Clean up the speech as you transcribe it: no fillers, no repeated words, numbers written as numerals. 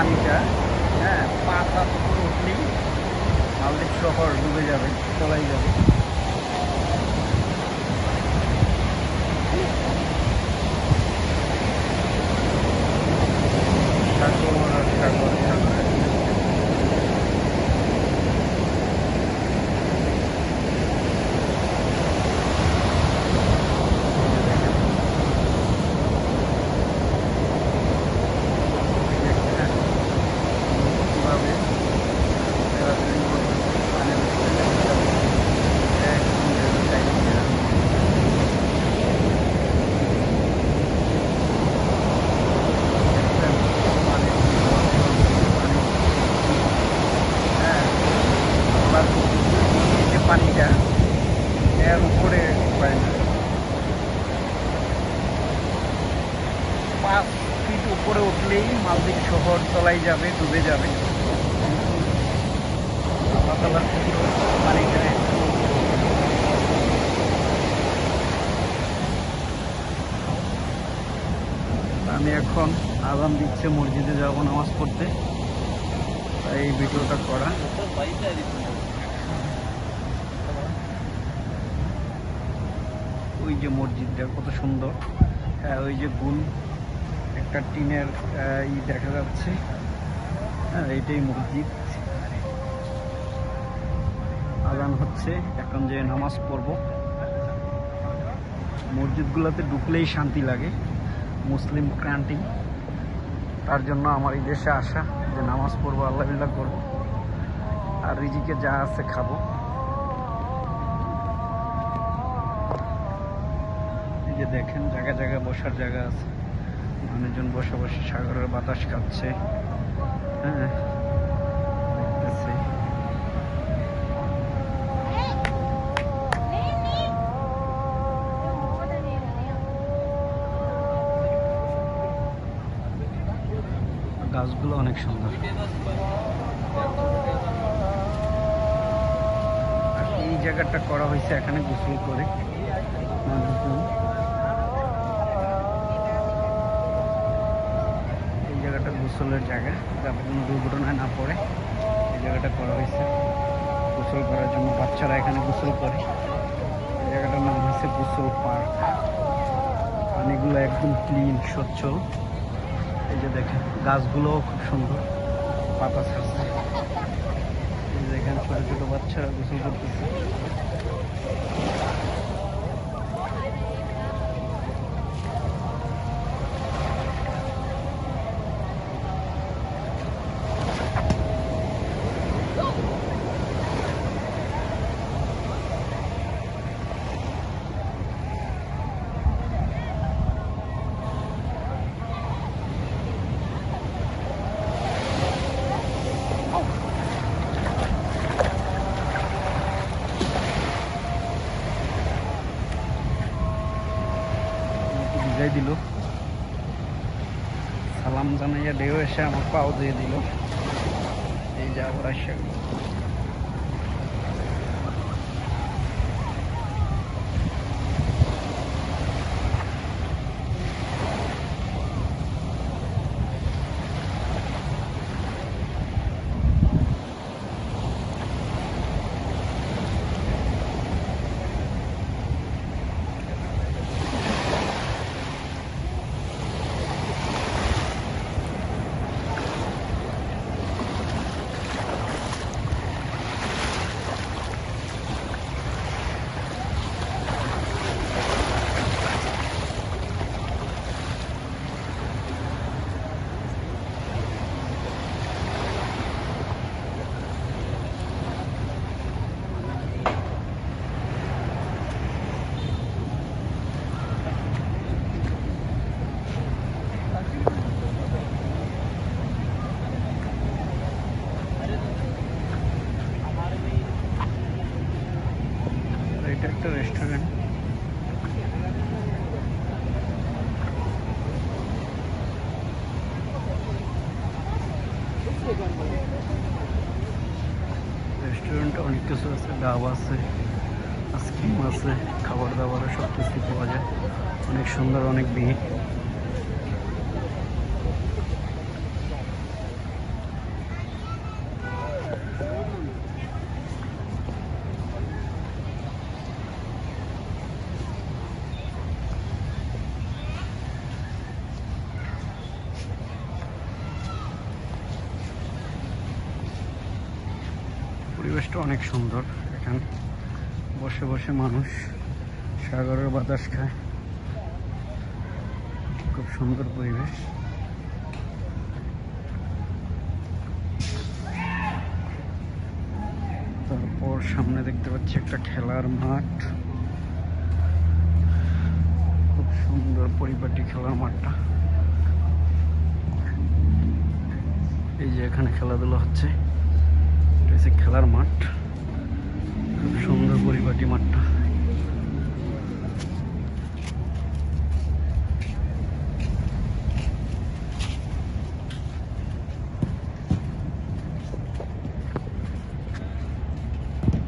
পানিটা, হ্যাঁ, 5 হাত উপরে উঠলেই মালদ্বীপ শহর ডুবে যাবে, তলাই যাবে। সাগর আর সাগর, সাগর। পানিটা এর উপরে পায় না, 5 ফিট উপরে উঠলেই মালদ্বীপ শহর তলাই যাবে, ডুবে যাবে। পানিটা আমি এখন আজান দিচ্ছে, মসজিদে যাব নামাজ পড়তে, তাই এই ভিডিওটা করা। ওই যে মসজিদটা কত সুন্দর, হ্যাঁ, ওই যে গুল একটা টিনের দেখা যাচ্ছে, হ্যাঁ, এইটাই মসজিদ। আজান হচ্ছে, এখন যে নামাজ পড়ব। মসজিদগুলোতে ঢুকলেই শান্তি লাগে, মুসলিম ক্রান্তি, তার জন্য আমার এই দেশে আসা, যে নামাজ পড়বো, আল্লাহ বিল্লাহ করবো, আর রিজিকে যা আছে খাবো। এই যে দেখেন জায়গা জায়গা বসার জায়গা আছে, মানুষজন বসে বসে সাগরের বাতাস খাচ্ছে, হ্যাঁ, দেখতেছি। গাছগুলো অনেক সুন্দর। আর এই জায়গাটা করা হয়েছে এখানে গোসল করে, এই জায়গাটা গোসলের জায়গা, যাতে কোনো দুর্ঘটনায় না পড়ে, এই জায়গাটা করা হয়েছে গোসল করার জন্য। বাচ্চারা এখানে গোসল করে। এই জায়গাটার নাম হচ্ছে গোসল পার্ক। পানিগুলো একদম ক্লিন, সচ্ছল। এই যে দেখেন গাছগুলোও খুব সুন্দর, পাতা ছাড়ছে। এই দেখেন ছোট ছোট বাচ্চারা গোসল করতেছে। ভিজাই দিল, সালাম জানাইয়া ঢেউ এসে আমার পাও দিয়ে দিল। এই যে আবার আসে এটা একটা রেস্টুরেন্ট। রেস্টুরেন্টে অনেক কিছু আছে, ডাব আছে, আইসক্রিম আছে, খাবার দাবারও সব কিছু পাওয়া যায়। অনেক সুন্দর, অনেক ভিড়। পরিবেশটা অনেক সুন্দর। এখানে বসে বসে মানুষ সাগরের বাতাস খায়, খুব সুন্দর পরিবেশ। তারপর সামনে দেখতে পাচ্ছি একটা খেলার মাঠ, খুব সুন্দর পরিপাটি খেলার মাঠটা। এই যে এখানে খেলাধুলা হচ্ছে, এটা হচ্ছে খেলার মাঠ, খুব সুন্দর পরিপাটি মাঠটা।